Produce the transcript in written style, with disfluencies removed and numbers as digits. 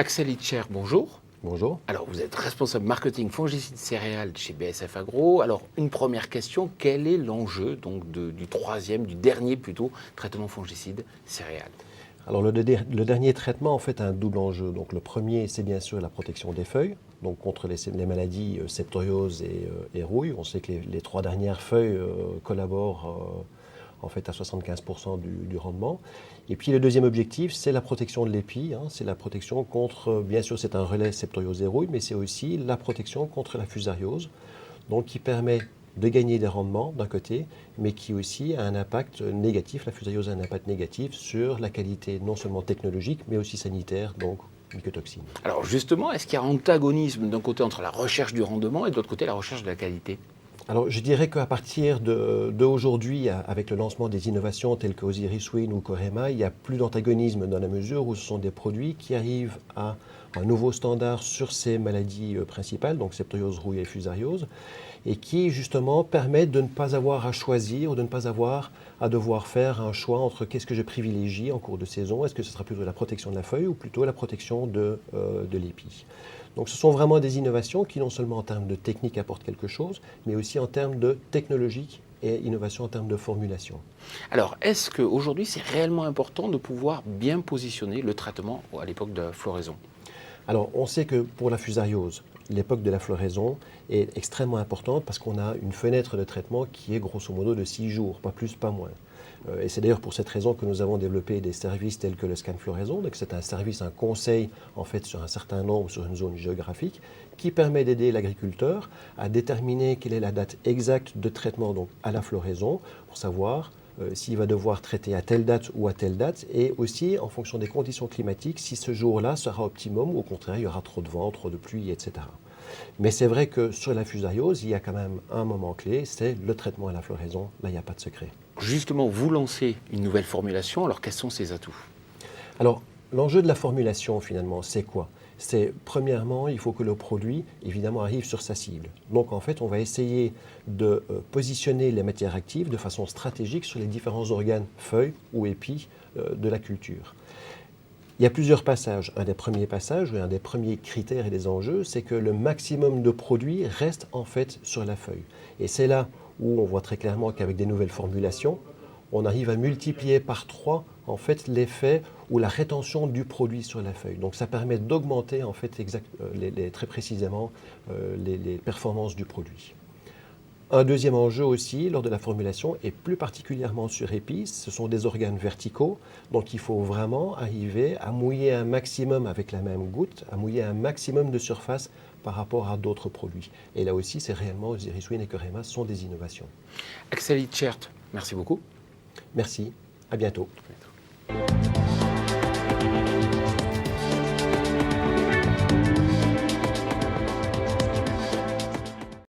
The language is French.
Axel Hitcher, bonjour. Bonjour. Alors, vous êtes responsable marketing fongicides céréales chez BASF Agro. Alors, une première question, quel est l'enjeu donc du dernier plutôt, traitement fongicide céréales? Alors le dernier traitement en fait a un double enjeu. Donc le premier, c'est bien sûr la protection des feuilles, donc contre les maladies septoriose et rouille. On sait que les trois dernières feuilles collaborent en fait à 75% du rendement. Et puis le deuxième objectif, c'est la protection de l'épi. C'est la protection contre, bien sûr c'est un relais septoriose et rouille, mais c'est aussi la protection contre la fusariose, donc qui permet de gagner des rendements d'un côté, mais qui aussi a un impact négatif, la fusariose a un impact négatif sur la qualité non seulement technologique, mais aussi sanitaire, donc mycotoxines. Alors justement, est-ce qu'il y a un antagonisme d'un côté entre la recherche du rendement et de l'autre côté la recherche de la qualité? Alors, je dirais qu'à partir d'aujourd'hui, avec le lancement des innovations telles que Osiris Win ou Corema, il n'y a plus d'antagonisme dans la mesure où ce sont des produits qui arrivent à un nouveau standard sur ces maladies principales, donc septoriose, rouille et fusariose, et qui justement permettent de ne pas avoir à choisir ou de ne pas avoir à devoir faire un choix entre qu'est-ce que je privilégie en cours de saison, est-ce que ce sera plutôt la protection de la feuille ou plutôt la protection de l'épi. Donc ce sont vraiment des innovations qui non seulement en termes de technique apportent quelque chose, mais aussi en termes de technologique et innovation en termes de formulation. Alors, est-ce qu'aujourd'hui, c'est réellement important de pouvoir bien positionner le traitement à l'époque de la floraison? Alors, on sait que pour la fusariose, l'époque de la floraison est extrêmement importante parce qu'on a une fenêtre de traitement qui est grosso modo de 6 jours, pas plus, pas moins. Et c'est d'ailleurs pour cette raison que nous avons développé des services tels que le scan floraison. Donc c'est un service, un conseil en fait sur un certain nombre, sur une zone géographique, qui permet d'aider l'agriculteur à déterminer quelle est la date exacte de traitement donc à la floraison pour savoir s'il va devoir traiter à telle date ou à telle date, et aussi en fonction des conditions climatiques, si ce jour-là sera optimum ou au contraire il y aura trop de vent, trop de pluie, etc. Mais c'est vrai que sur la fusariose, il y a quand même un moment clé, c'est le traitement à la floraison. Là, il n'y a pas de secret. Justement, vous lancez une nouvelle formulation, alors quels sont ses atouts? Alors, l'enjeu de la formulation, finalement, c'est quoi? C'est, premièrement, il faut que le produit, évidemment, arrive sur sa cible. Donc, en fait, on va essayer de positionner les matières actives de façon stratégique sur les différents organes, feuilles ou épis de la culture. Il y a plusieurs passages. Un des premiers passages, un des premiers critères et des enjeux, c'est que le maximum de produits reste en fait sur la feuille. Et c'est là où on voit très clairement qu'avec des nouvelles formulations, on arrive à multiplier par 3 en fait l'effet ou la rétention du produit sur la feuille. Donc ça permet d'augmenter en fait très précisément les performances du produit. Un deuxième enjeu aussi lors de la formulation, et plus particulièrement sur épices, ce sont des organes verticaux. Donc il faut vraiment arriver à mouiller un maximum avec la même goutte, à mouiller un maximum de surface par rapport à d'autres produits. Et là aussi, c'est réellement Osiris Win et Corema sont des innovations. Axel Hitcher, merci beaucoup. Merci, à bientôt. À bientôt.